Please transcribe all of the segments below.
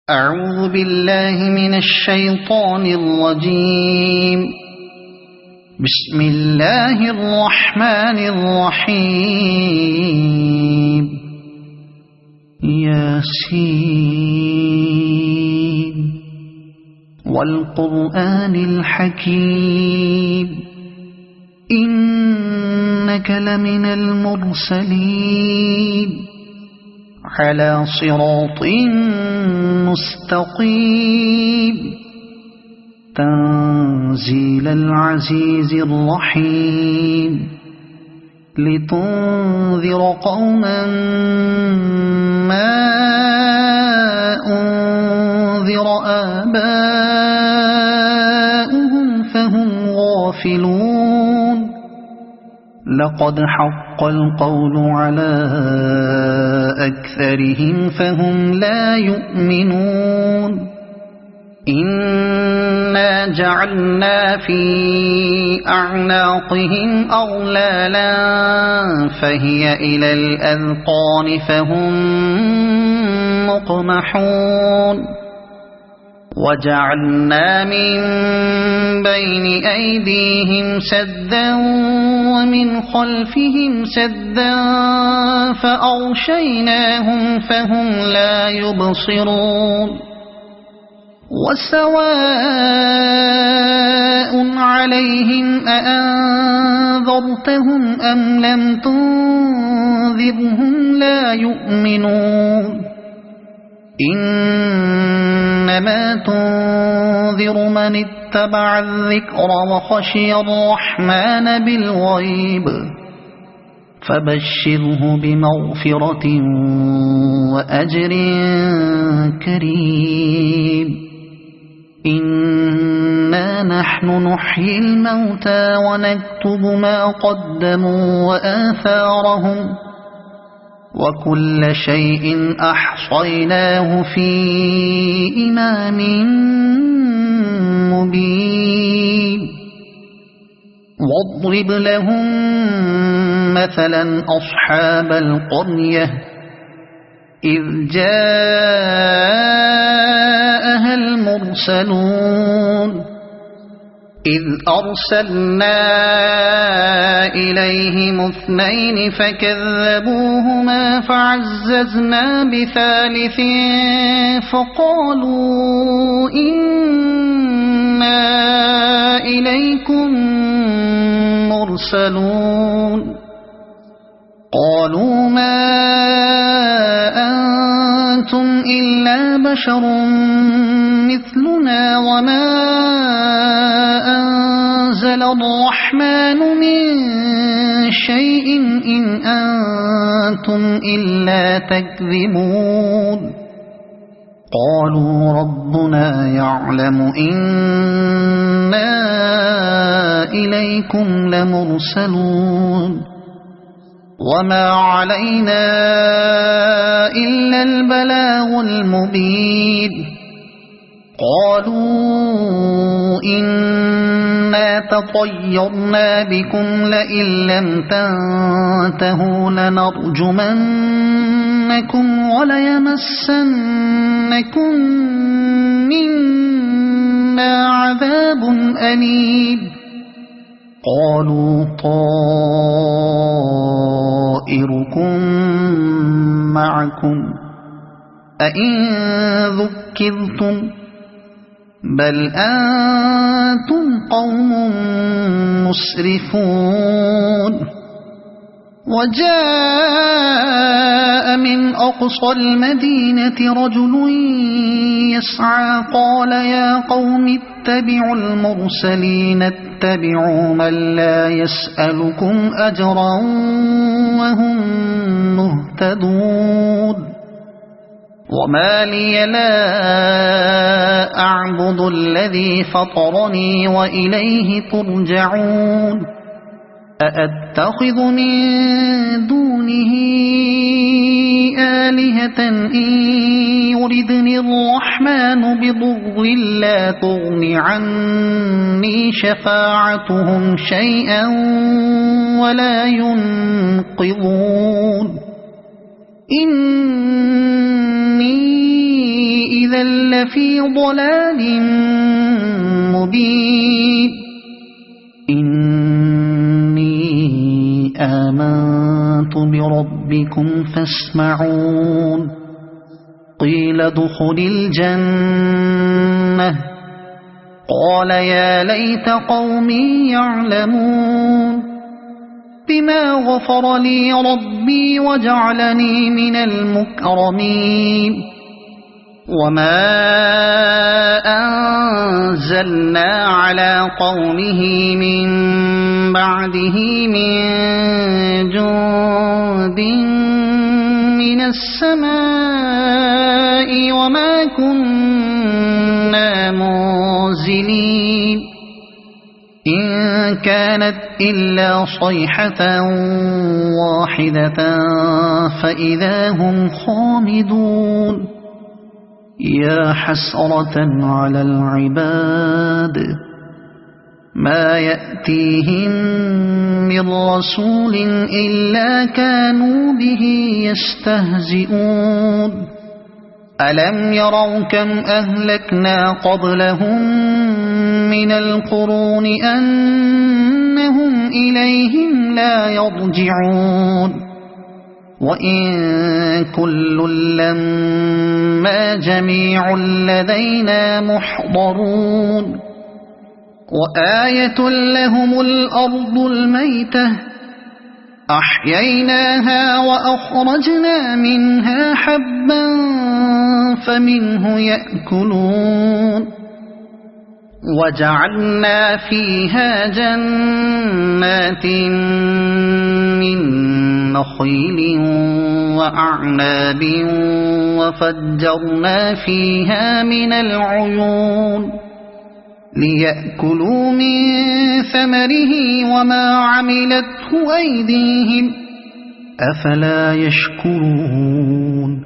أعوذ بالله من الشيطان الرجيم. بسم الله الرحمن الرحيم. ياسين والقرآن الحكيم إنك لمن المرسلين على صراط مستقيم تنزيل العزيز الرحيم لتنذر قوما ما أنذر آباؤهم فهم غافلون. لقد حق القول على أكثرهم فهم لا يؤمنون. إنا جعلنا في أعناقهم أغلالا فهي إلى الأذقان فهم مقمحون. وجعلنا من بين أيديهم سدا ومن خلفهم سدا فأغشيناهم فهم لا يبصرون. وسواء عليهم أأنذرتهم أم لم تنذرهم لا يؤمنون. إنما تنذر من اتبع الذكر وخشي الرحمن بالغيب فبشره بمغفرة وأجر كريم. إنا نحن نحيي الموتى ونكتب ما قدموا وآثارهم وكل شيء أحصيناه في إمام مبين. واضرب لهم مثلا أصحاب القرية إذ جاءها المرسلون إذ أرسلنا إليهم اثنين فكذبوهما فعززنا بثالث فقالوا إنا إليكم مرسلون. قالوا ما أنتم إلا بشر مثلنا وما أنزل الرحمن من شيء إن أنتم إلا تكذبون. قالوا ربنا يعلم إنا إليكم لمرسلون وما علينا إلا البلاغ المبين. قالوا إنا تطيرنا بكم لئن لم تنتهوا لنرجمنكم وليمسنكم منا عذاب أليم. قالوا طائركم معكم أئن ذكرتم بل أنتم قوم مسرفون. وجاء من أقصى المدينة رجل يسعى قال يا قوم اتبعوا المرسلين اتبعوا من لا يسألكم أجرا وهم مهتدون. وما لي لا أعبد الذي فطرني وإليه ترجعون. أأتخذ من دونه آلهة إن يردني الرحمن بضر لا تغن عني شفاعتهم شيئا ولا ينقذون. إني إذا لفي ضلال مبين إني آمنت بربكم فاسمعون قيل ادخل الجنة قال يا ليت قومي يعلمون بما غفر لي ربي وجعلني من المكرمين وما أنزلنا على قومه من بعده من جند من السماء وما كنا منزلين إن كانت إلا صيحة واحدة فإذا هم خامدون يا حسرة على العباد ما يأتيهم من رسول إلا كانوا به يستهزئون ألم يروا كم أهلكنا قبلهم من القرون أنهم إليهم لا يرجعون وإن كل لما جميع لدينا محضرون وآية لهم الأرض الميتة أحييناها وأخرجنا منها حبا فمنه يأكلون وجعلنا فيها جنات من نخيل وأعناب وفجرنا فيها من العيون ليأكلوا من ثمره وما عملته أيديهم أفلا يشكرون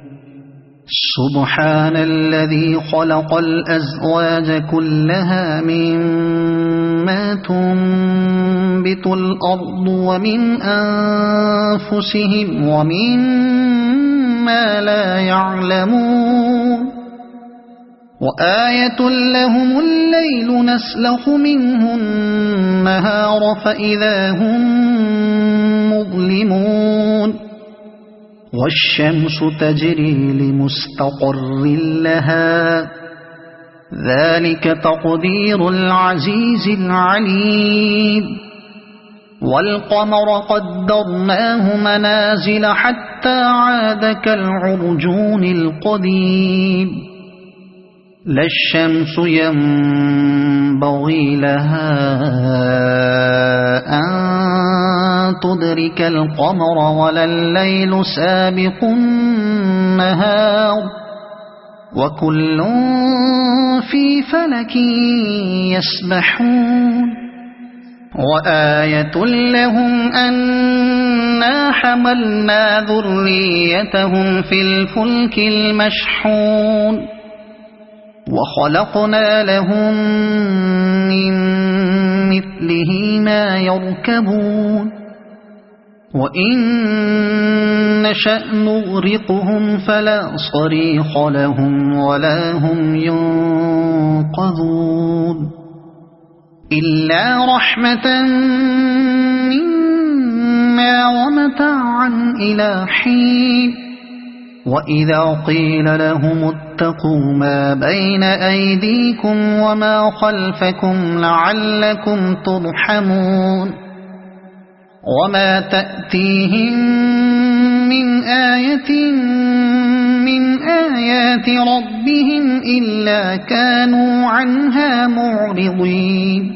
سبحان الذي خلق الأزواج كلها مما تنبت الأرض ومن أنفسهم ومما لا يعلمون وآية لهم الليل نسلخ منه النهار فإذا هم مظلمون والشمس تجري لمستقر لها ذلك تقدير العزيز العليم والقمر قدرناه منازل حتى عاد كالعرجون القديم لا الشمس ينبغي لها أن تدرك القمر ولا الليل سابق النهار وكل في فلك يسبحون وآية لهم أنا حملنا ذريتهم في الفلك المشحون وخلقنا لهم من مثله ما يركبون وإن نشأ نغرقهم فلا صريخ لهم ولا هم ينقذون إلا رحمة منا ومتاعا إلى حين وإذا قيل لهم اتقوا ما بين أيديكم وما خلفكم لعلكم ترحمون وما تأتيهم من آية من آيات ربهم إلا كانوا عنها معرضين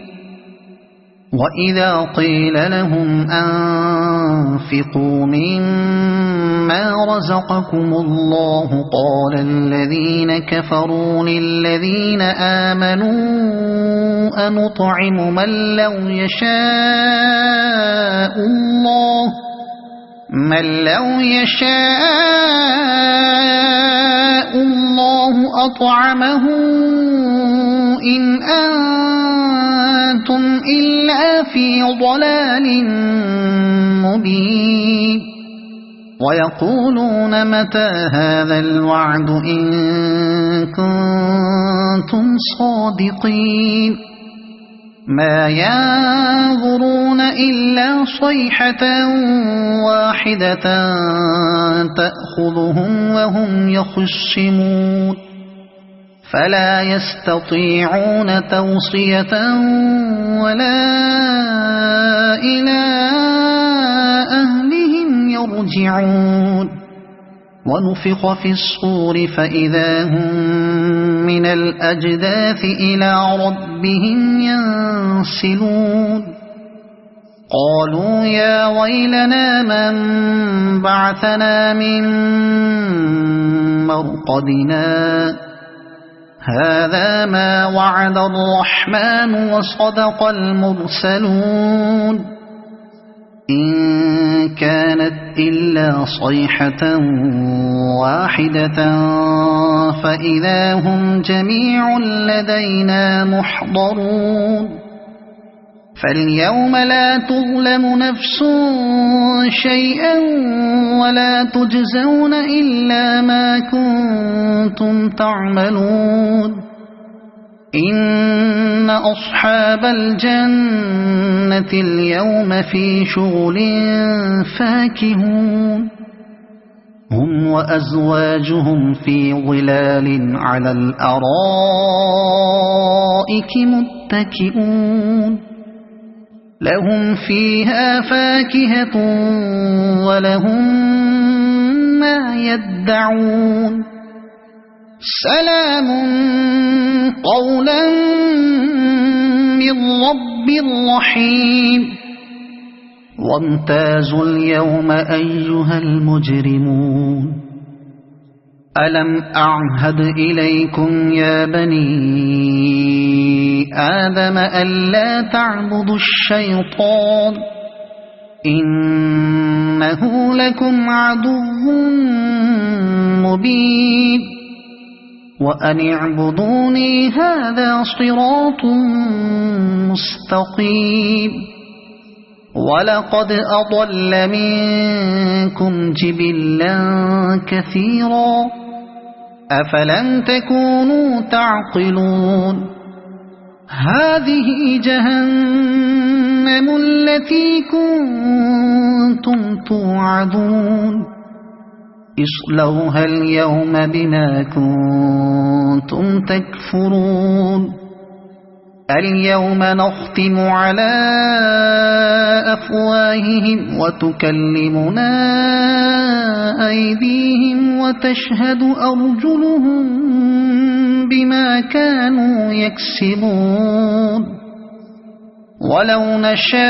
وإذا قيل لهم أنفقوا مما رزقكم الله قال الذين كفروا للذين آمنوا أنطعم من لو يشاء الله أطعمه إن أنتم إلا في ضلال مبين ويقولون متى هذا الوعد إن كنتم صادقين ما ينظرون إلا صيحة واحدة تأخذهم وهم يخصمون فلا يستطيعون توصية ولا إلى أهلهم يرجعون ونفخ في الصور فإذا هم من الأجداث إلى ربهم ينسلون قالوا يا ويلنا من بعثنا من مرقدنا هذا ما وعد الرحمن وصدق المرسلون إن كانت إلا صيحة واحدة فإذا هم جميع لدينا محضرون فاليوم لا تظلم نفس شيئا ولا تجزون إلا ما كنتم تعملون إن أصحاب الجنة اليوم في شغل فاكهون هم وأزواجهم في ظلال على الأرائك متكئون لهم فيها فاكهة ولهم ما يدعون سلام قولا من رب رحيم وامتازوا اليوم أيها المجرمون ألم أعهد إليكم يا بني آدم ألا تعبدوا الشيطان إنه لكم عدو مبين وأن اعبدوني هذا صراط مستقيم ولقد أضل منكم جبلا كثيرا أفلم تكونوا تعقلون هذه جهنم التي كنتم توعدون اصلوها اليوم بما كنتم تكفرون اليوم نختم على أفواههم وتكلمنا أيديهم وتشهد أرجلهم بما كانوا يكسبون ولو نشاء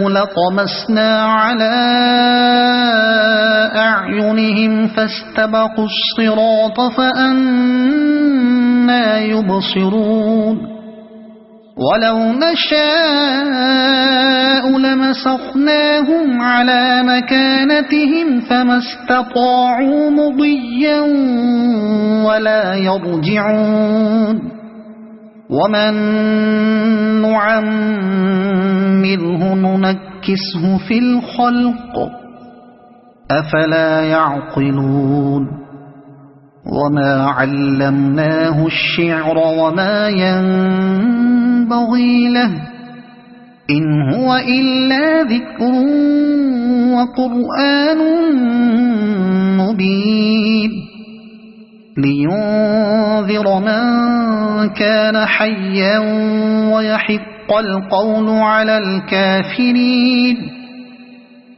لطمسنا على أعينهم فاستبقوا الصراط فأنى يبصرون ولو نشاء لمسخناهم على مكانتهم فما استطاعوا مضيا ولا يرجعون ومن نعمره ننكسه في الخلق أفلا يعقلون وما علمناه الشعر وما ينبغي له إن هو إلا ذكر وقرآن مبين لينذر من كان حيا ويحق القول على الكافرين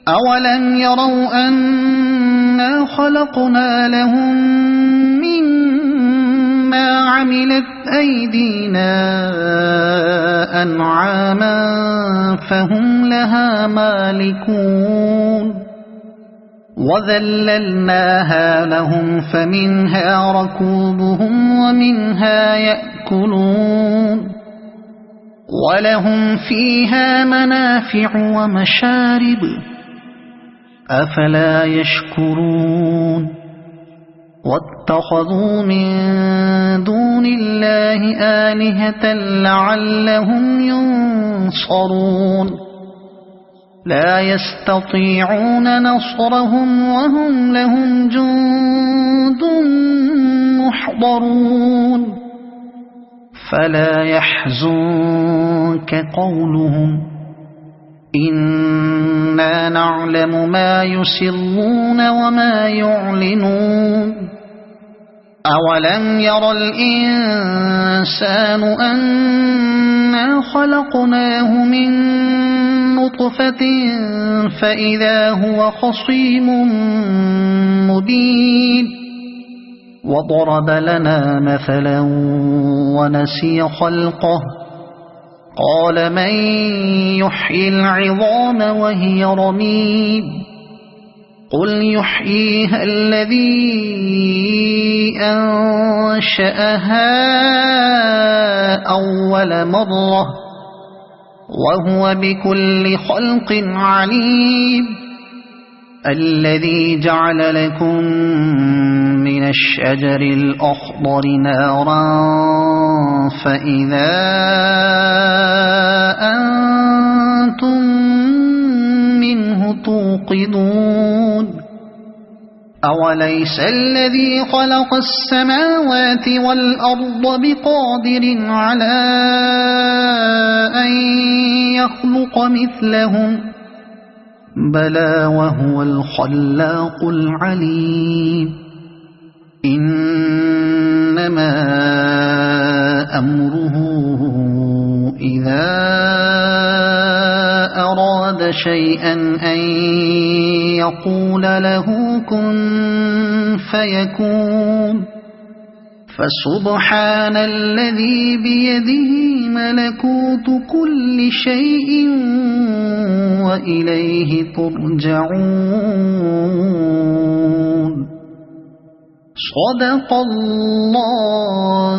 أولم يروا أنا خلقنا لهم مما عملت أيدينا أنعاما فهم لها مالكون وذللناها لهم فمنها ركوبهم ومنها يأكلون ولهم فيها منافع ومشارب أفلا يشكرون واتخذوا من دون الله آلهة لعلهم ينصرون لا يستطيعون نصرهم وهم لهم جند محضرون فلا يحزنك قولهم إنا نعلم ما يسرون وما يعلنون أولم ير الإنسان أنا خلقناه من نطفة فإذا هو خصيم مبين وضرب لنا مثلا ونسي خلقه قال من يحيي العظام وهي رميم قل يحييها الذي أنشأها أول مرة وهو بكل خلق عليم الذي جعل لكم من الشجر الأخضر نارا فإذا أنتم منه توقدون أوليس الذي خلق السماوات والأرض بقادر على أن يخلق مثلهم بلى وهو الخلاق العليم إنما أمره إذا أراد شيئا أن يقول له كن فيكون فسبحان الذي بيده ملكوت كل شيء وإليه ترجعون صدق الله